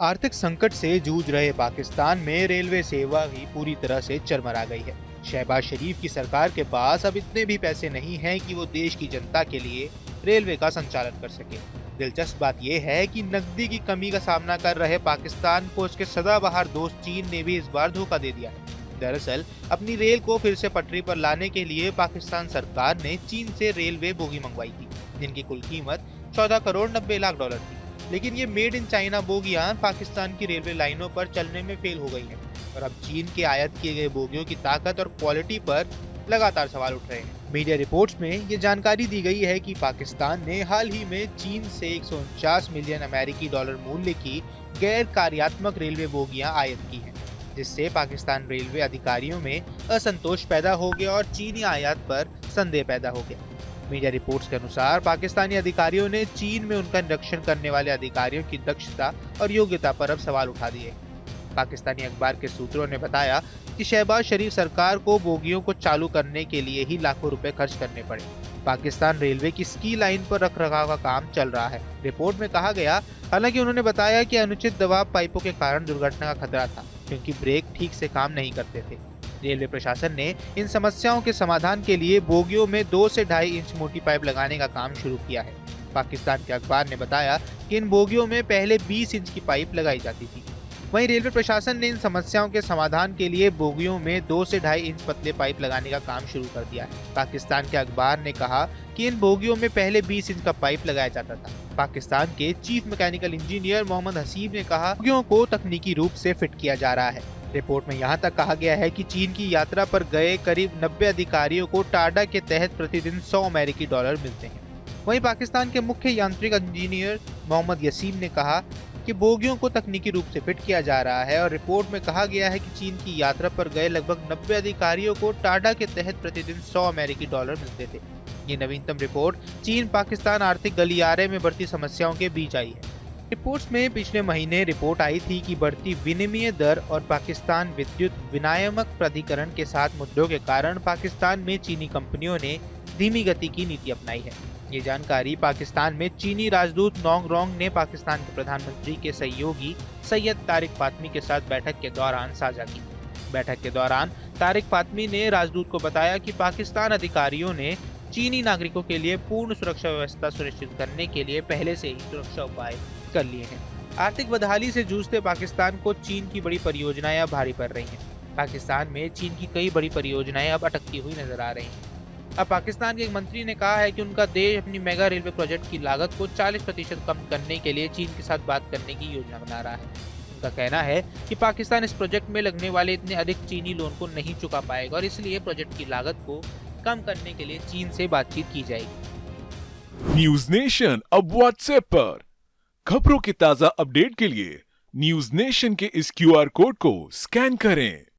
आर्थिक संकट से जूझ रहे पाकिस्तान में रेलवे सेवा ही पूरी तरह से चरमरा गई है। शहबाज शरीफ की सरकार के पास अब इतने भी पैसे नहीं हैं कि वो देश की जनता के लिए रेलवे का संचालन कर सके। दिलचस्प बात यह है कि नकदी की कमी का सामना कर रहे पाकिस्तान को उसके सदाबहार दोस्त चीन ने भी इस बार धोखा दे दिया है। दरअसल अपनी रेल को फिर से पटरी पर लाने के लिए पाकिस्तान सरकार ने चीन से रेलवे बोगी मंगवाई थी, जिनकी कुल कीमत 14 करोड़ 90 लाख डॉलर थी। लेकिन ये मेड इन चाइना बोगियां पाकिस्तान की रेलवे लाइनों पर चलने में फेल हो गई हैं और अब चीन के आयात किए गए बोगियों की ताकत और क्वालिटी पर लगातार सवाल उठ रहे हैं। मीडिया रिपोर्ट्स में ये जानकारी दी गई है कि पाकिस्तान ने हाल ही में चीन से 149 मिलियन अमेरिकी डॉलर मूल्य की गैर कार्यात्मक रेलवे बोगियां आयात की हैं, जिससे पाकिस्तान रेलवे अधिकारियों में असंतोष पैदा हो गया और चीनी आयात पर संदेह पैदा हो गया। मीडिया रिपोर्ट्स के अनुसार पाकिस्तानी अधिकारियों ने चीन में उनका निरीक्षण करने वाले अधिकारियों की दक्षता और योग्यता पर अब सवाल उठा दिए। पाकिस्तानी अखबार के सूत्रों ने बताया कि शहबाज शरीफ सरकार को बोगियों को चालू करने के लिए ही लाखों रुपए खर्च करने पड़े। पाकिस्तान रेलवे की स्की लाइन पर रखरखाव का काम चल रहा है। रिपोर्ट में कहा गया, हालांकि उन्होंने बताया कि अनुचित दबाव पाइपों के कारण दुर्घटना का खतरा था, क्योंकि ब्रेक ठीक से काम नहीं करते थे। रेलवे प्रशासन ने इन समस्याओं के समाधान के लिए बोगियों में 2 से 2.5 इंच मोटी पाइप लगाने का काम शुरू किया है। पाकिस्तान के अखबार ने बताया कि इन बोगियों में पहले 20 इंच की पाइप लगाई जाती थी। वहीं रेलवे प्रशासन ने इन समस्याओं के समाधान के लिए बोगियों में 2 से 2.5 इंच पतले पाइप लगाने का काम शुरू कर दिया है। पाकिस्तान के अखबार ने कहा कि इन बोगियों में पहले 20 इंच का पाइप लगाया जाता था। पाकिस्तान के chief mechanical engineer Mohammad Haseeb ने कहा, बोगियों को तकनीकी रूप से फिट किया जा रहा है। रिपोर्ट में यहाँ तक कहा गया है कि चीन की यात्रा पर गए करीब 90 अधिकारियों को टाडा के तहत प्रतिदिन 100 अमेरिकी डॉलर मिलते हैं। वहीं पाकिस्तान के मुख्य यांत्रिक इंजीनियर मोहम्मद यसीम ने कहा कि बोगियों को तकनीकी रूप से फिट किया जा रहा है और रिपोर्ट में कहा गया है कि चीन की यात्रा पर गए लगभग 90 अधिकारियों को टाडा के तहत प्रतिदिन 100 अमेरिकी डॉलर मिलते थे। ये नवीनतम रिपोर्ट चीन पाकिस्तान आर्थिक गलियारे में बढ़ती समस्याओं के बीच आई है। रिपोर्ट्स में पिछले महीने रिपोर्ट आई थी कि बढ़ती विनिमय दर और पाकिस्तान विद्युत विनियामक प्राधिकरण के साथ मुद्दों के कारण पाकिस्तान में चीनी कंपनियों ने धीमी गति की नीति अपनाई है। ये जानकारी पाकिस्तान में चीनी राजदूत नोंग रोंग ने पाकिस्तान के प्रधानमंत्री के सहयोगी सैयद तारिक फातमी के साथ बैठक के दौरान साझा की। बैठक के दौरान तारिक फातमी ने राजदूत को बताया कि पाकिस्तान अधिकारियों ने चीनी नागरिकों के लिए पूर्ण सुरक्षा व्यवस्था सुनिश्चित करने के लिए पहले से ही सुरक्षा उपाय कर लिए हैं। आर्थिक बदहाली से जूझते पाकिस्तान को चीन की बड़ी परियोजनाएं अब भारी पड़ रही हैं। पाकिस्तान में चीन की कई बड़ी परियोजनाएं अब अटकती हुई नजर आ रही हैं। अब पाकिस्तान के एक मंत्री ने कहा है कि उनका देश अपनी मेगा रेलवे प्रोजेक्ट की लागत को 40% कम करने के लिए चीन के साथ बात करने की योजना बना रहा है। उनका कहना है कि पाकिस्तान इस प्रोजेक्ट में लगने वाले इतने अधिक चीनी लोन को नहीं चुका पाएगा और इसलिए प्रोजेक्ट की लागत को कम करने के लिए चीन से बातचीत की जाएगी। न्यूज नेशन अब व्हाट्सएप पर खबरों के ताजा अपडेट के लिए न्यूज नेशन के इस क्यूआर कोड को स्कैन करें।